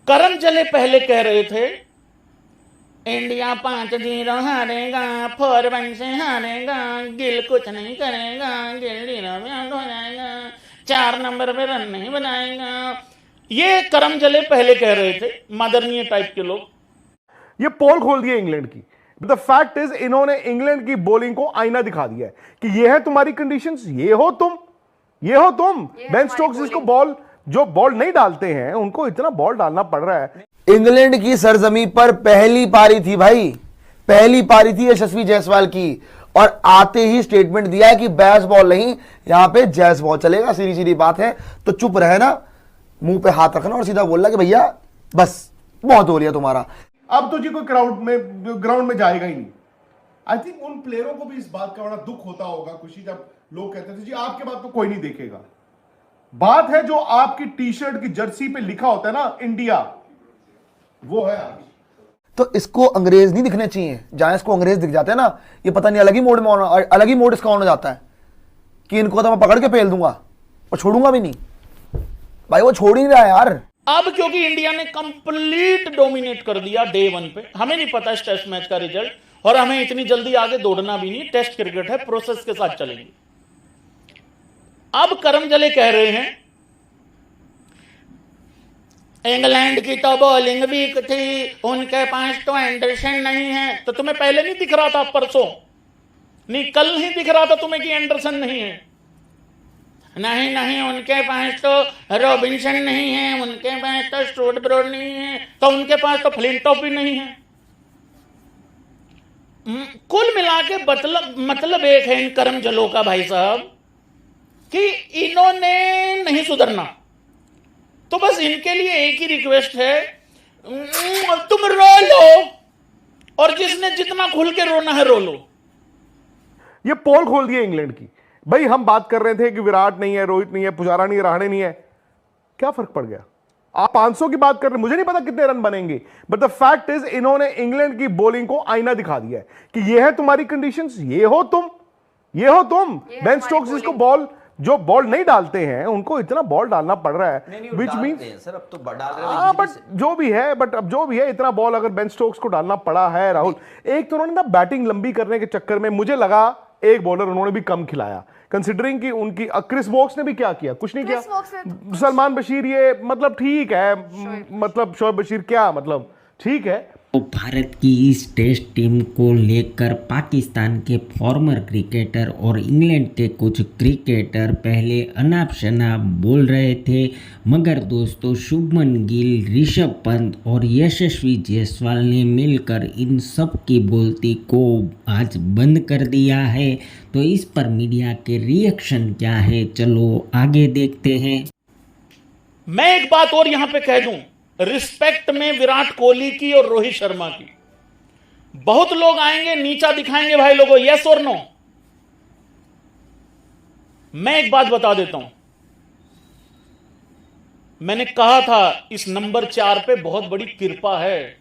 करम जले पहले कह रहे थे इंडिया 5-0 हारेगा, 4-1 से हारेगा, गिल कुछ नहीं करेगा, गिल जीरो में आउट हो जाएगा, 4 नंबर पे रन नहीं बनाएगा। ये करम जले पहले कह रहे थे मदरनीय टाइप के लोग। ये पोल खोल दिया इंग्लैंड की। द फैक्ट इज इन्होंने इंग्लैंड की बॉलिंग को आईना दिखा दिया है कि ये है तुम्हारी कंडीशंस, ये हो तुम, ये हो तुम। बेन स्टोक्स इसको बॉल, जो बॉल नहीं डालते हैं उनको इतना बॉल डालना पड़ रहा है। इंग्लैंड की सरजमी पर पहली पारी थी भाई, पहली पारी थी यशस्वी जायसवाल की, और आते ही स्टेटमेंट दिया है कि बैस बॉल नहीं, यहां पे जैस बॉल चलेगा। सीधी सीधी बात है, तो चुप रहना, मुंह पे हाथ रखना और सीधा बोलना कि भैया बस बहुत हो रही है तुम्हारा। अब तो जी कोई ग्राउंड में जाएगा ही नहीं। आई थिंक उन प्लेयरों को भी इस बात का बड़ा दुख होता होगा, खुशी, जब लोग कहते थे जी आपके बाद तो कोई नहीं देखेगा। बात है जो आपकी टी शर्ट की जर्सी पे लिखा होता है ना इंडिया, वो है आज। तो इसको अंग्रेज नहीं दिखने चाहिए, जहां इसको अंग्रेज दिख जाते हैं ना, ये पता नहीं अलग ही मोड में अलग ही मोड इसका ऑन हो जाता है कि इनको तो मैं पकड़ के पेल दूंगा और छोड़ूंगा भी नहीं। भाई वो छोड़ ही नहीं रहा है यार। अब क्योंकि इंडिया ने कंप्लीट डोमिनेट कर दिया डे 1 पे, हमें नहीं पता इस टेस्ट मैच का रिजल्ट, और हमें इतनी जल्दी आगे दौड़ना भी नहीं, टेस्ट क्रिकेट है, प्रोसेस के साथ चलेंगे। अब करम जले कह रहे हैं इंग्लैंड की तो बॉलिंग वीक थी, उनके पास तो एंडरसन नहीं है। तो तुम्हें पहले नहीं दिख रहा था, परसों नहीं, कल नहीं दिख रहा था तुम्हें कि एंडरसन नहीं है? नहीं नहीं, उनके पास तो रॉबिन्सन नहीं है, उनके पास तो स्टुअर्ट ब्रॉड नहीं है, तो उनके पास तो फ्लिंटॉफ भी नहीं है। कुल मिला के मतलब एक है इन करम जलों का भाई साहब, कि इन्होंने नहीं सुधरना। तो बस इनके लिए एक ही रिक्वेस्ट है, तुम रो लो, और जिसने जितना खुल के रोना है रो लो। ये पोल खोल दिया इंग्लैंड की। भाई हम बात कर रहे थे कि विराट नहीं है, रोहित नहीं है, पुजारा नहीं है, रहाणे नहीं है, क्या फर्क पड़ गया? आप 500 की बात कर रहे हैं, मुझे नहीं पता कितने रन बनेंगे, बट द फैक्ट इज इन्होंने इंग्लैंड की बॉलिंग को आईना दिखा दिया है कि ये है तुम्हारी कंडीशंस, ये हो तुम, ये हो तुम। बेन स्टोक्स इसको बॉल, जो बॉल नहीं डालते हैं उनको इतना बॉल डालना पड़ रहा है, विच मींस सर अब तो डाल रहे हैं बट जो भी है, बट अब जो भी है, इतना बॉल अगर बेन स्टोक्स को डालना पड़ा है राहुल, एक तो उन्होंने ना बैटिंग लंबी करने के चक्कर में मुझे लगा एक बॉलर उन्होंने भी कम खिलाया, कंसिडरिंग कि उनकी क्रिस वोक्स ने भी क्या किया, कुछ नहीं किया। सलमान बशीर, ये मतलब ठीक है, मतलब शोएब बशीर क्या, मतलब ठीक है। तो भारत की इस टेस्ट टीम को लेकर पाकिस्तान के फॉर्मर क्रिकेटर और इंग्लैंड के कुछ क्रिकेटर पहले अनाप शनाप बोल रहे थे, मगर दोस्तों शुभमन गिल, ऋषभ पंत और यशस्वी जायसवाल ने मिलकर इन सब की बोलती को आज बंद कर दिया है। तो इस पर मीडिया के रिएक्शन क्या है, चलो आगे देखते हैं। मैं एक बात और यहां पे कह दूं, रिस्पेक्ट में विराट कोहली की और रोहित शर्मा की। बहुत लोग आएंगे नीचा दिखाएंगे भाई लोगों, यस और नो। मैं एक बात बता देता हूं, मैंने कहा था इस नंबर 4 पे बहुत बड़ी कृपा है।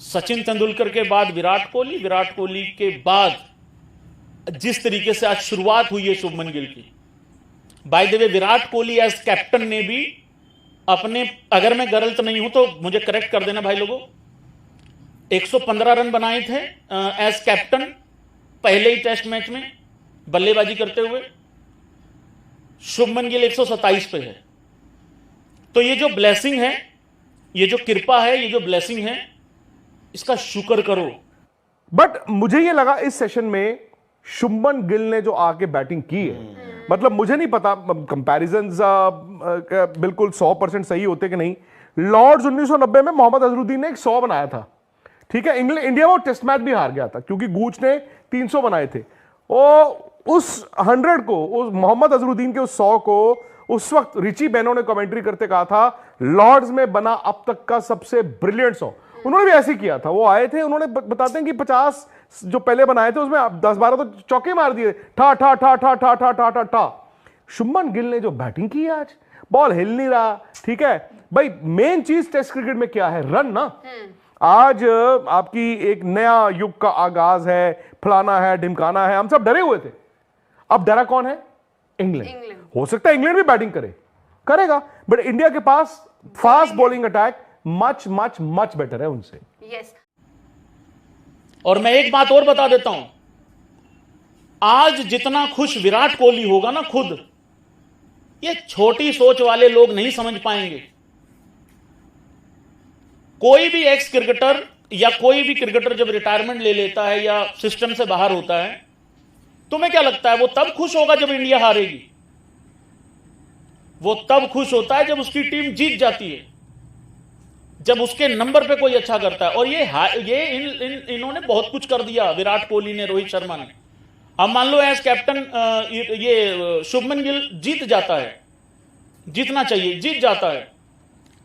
सचिन तेंदुलकर के बाद विराट कोहली, विराट कोहली के बाद जिस तरीके से आज शुरुआत हुई है शुभमन गिल की, by the way Virat Kohli as captain ने भी अपने, अगर मैं गलत नहीं हूं तो मुझे करेक्ट कर देना भाई लोगों, 115 रन बनाए थे एज कैप्टन पहले ही टेस्ट मैच में बल्लेबाजी करते हुए। शुभमन गिल 127 पे है। तो ये जो ब्लेसिंग है, ये जो कृपा है, ये जो ब्लेसिंग है, इसका शुक्र करो। बट मुझे ये लगा इस सेशन में शुभमन गिल ने जो आके बैटिंग की है, मतलब मुझे नहीं पता कंपैरिजंस बिल्कुल 100% सही होते कि नहीं। लॉर्ड्स 1990 में मोहम्मद अजहरुद्दीन ने एक 100 बनाया था, ठीक है। इंडिया वो टेस्ट मैच भी हार गया था क्योंकि गूच ने 300 बनाए थे। उस 100 को, उस मोहम्मद अजहरुद्दीन के उस 100 को उस वक्त रिची बेनो ने कमेंट्री करते कहा था लॉर्ड्स में बना अब तक का सबसे ब्रिलियंट 100। उन्होंने भी ऐसे किया था, वो आए थे, उन्होंने बताते हैं कि 50 जो पहले बनाए थे उसमें 10-12 तो चौके मार दिए, ठा ठा ठा ठा ठा ठा ठा ठा ठा। शुभमन गिल ने जो बैटिंग की आज, बॉल हिल नहीं रहा, ठीक है भाई। मेन चीज टेस्ट क्रिकेट में क्या है, रन ना। आज आपकी एक नया युग का आगाज है, फलाना है, ढिमकाना है, हम सब डरे हुए थे। अब डरा कौन है? इंग्लैंड। हो सकता है इंग्लैंड भी बैटिंग करेगा, बट इंडिया के पास fast bowling attack much much much better है उनसे। यस। और मैं एक बात और बता देता हूं, आज जितना खुश विराट कोहली होगा ना खुद, ये छोटी सोच वाले लोग नहीं समझ पाएंगे। कोई भी एक्स क्रिकेटर या कोई भी क्रिकेटर जब रिटायरमेंट ले लेता है या सिस्टम से बाहर होता है, तुम्हें क्या लगता है वो तब खुश होगा जब इंडिया हारेगी? वो तब खुश होता है जब उसकी टीम जीत जाती है, जब उसके नंबर पे कोई अच्छा करता है। और इन्होंने बहुत कुछ कर दिया, विराट कोहली ने, रोहित शर्मा ने। अब मान लो एज कैप्टन ये शुभमन गिल जीत जाता है, जीतना चाहिए, जीत जाता है,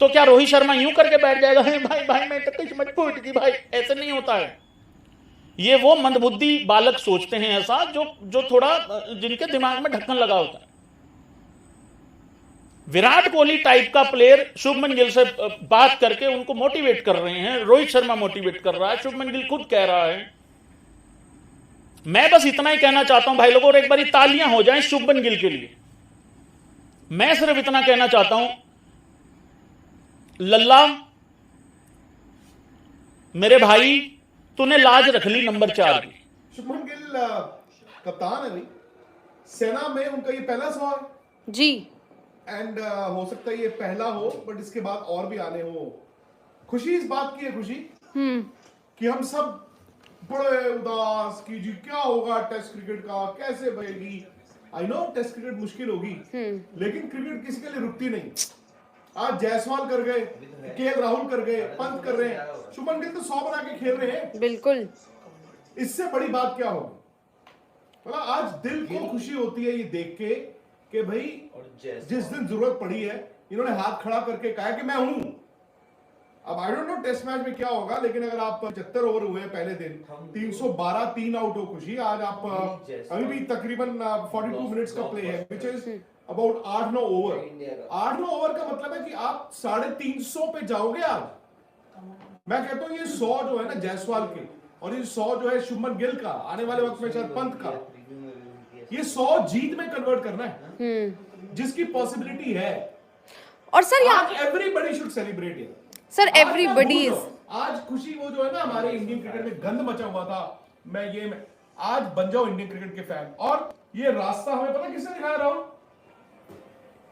तो क्या रोहित शर्मा यूं करके बैठ जाएगा, भाई भाई मैं तो किस्मत फूट गई भाई? ऐसे नहीं होता है। ये वो मंदबुद्धि बालक सोचते हैं ऐसा, जो थोड़ा जिनके दिमाग में ढक्कन लगा होता है। विराट कोहली टाइप का प्लेयर शुभमन गिल से बात करके उनको मोटिवेट कर रहे हैं, रोहित शर्मा मोटिवेट कर रहा है, शुभमन गिल खुद कह रहा है। मैं बस इतना ही कहना चाहता हूं भाई लोगों, और एक बारी तालियां हो जाएं शुभमन गिल के लिए। मैं सिर्फ इतना कहना चाहता हूं, लल्ला मेरे भाई, तूने लाज रख ली नंबर 4 की। शुभमन गिल कप्तान है भाई, सेना में उनका ये पहला सवाल जी। एंड हो सकता है ये पहला हो, बट इसके बाद और भी आने हो। खुशी इस बात की है, खुशी कि हम सब बड़े उदास कि जी क्या होगा टेस्ट क्रिकेट का, कैसे बनेगी। आई नो टेस्ट क्रिकेट मुश्किल होगी, लेकिन क्रिकेट किसी के लिए रुकती नहीं। आज जायसवाल कर गए, केएल राहुल कर गए, पंत कर रहे हैं, शुभमन गिल तो 100 बना के खेल रहे हैं। बिल्कुल। इससे बड़ी बात क्या होगी? मतलब आज दिल को खुशी होती है ये देख के कि भाई जिस दिन जरूरत पड़ी है इन्होंने हाथ खड़ा करके कहा कि मैं हूं। अब I don't know test match में क्या होगा, लेकिन अगर आप 75 ओवर हुए पहले दिन, 312 3 आउट हो खुशी। आज आप अभी भी तकरीबन 42 मिनट्स का प्ले है, which is about 8-9 over. 8-9 over का मतलब है कि आप 350 पे जाओगे आज। मैं कहता हूं ये 100 जो है ना जायसवाल के, और ये 100 जो है शुभमन गिल का, आने वाले वक्त में शायद पंत का, ये 100 जीत में कन्वर्ट करना है, जिसकी पॉसिबिलिटी है। और सर आज everybody should celebrate it sir, everybody is. आज खुशी वो जो है ना, हमारे इंडियन क्रिकेट में गंद मचा हुआ था, मैं आज बन जाओ इंडियन क्रिकेट के फैन। और ये रास्ता हमें पता किसने दिखाया राहुल?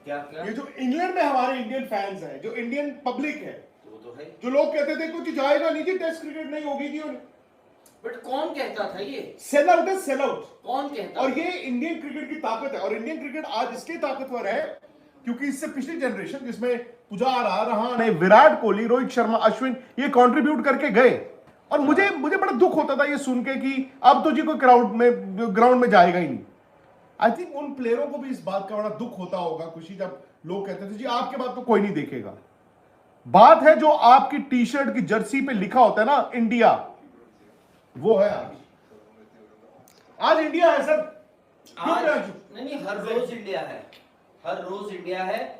क्या? ये जो इंग्लैंड में हमारे इंडियन फैंस हैं, जो इंडियन पब्लिक है, तो है। जो लोग कहते थे कुछ जाएगा नहीं जी, टेस्ट क्रिकेट नहीं होगी जी, बट कौन कहता था ये? सेल आउट है, सेल आउट। कौन कहता? और ये इंडियन क्रिकेट की ताकत है। और इंडियन क्रिकेट आज इसलिए ताकतवर है क्योंकि इससे पिछली जनरेशन जिसमें पुजारा, रहाणे, विराट कोहली, रोहित शर्मा, अश्विन, ये कंट्रीब्यूट करके गए। और मुझे बड़ा दुख होता था ये सुन के कि अब तो जी कोई ग्राउंड में जाएगा ही नहीं। आई थिंक उन प्लेयरों को भी इस बात का बड़ा दुख होता होगा खुशी, जब लोग कहते थे जी आपके बाद तो कोई नहीं देखेगा। बात है जो आपकी टी शर्ट की जर्सी पे लिखा होता है ना, इंडिया, वो है आज इंडिया है सर। आज नहीं, हर रोज इंडिया है, हर रोज इंडिया है।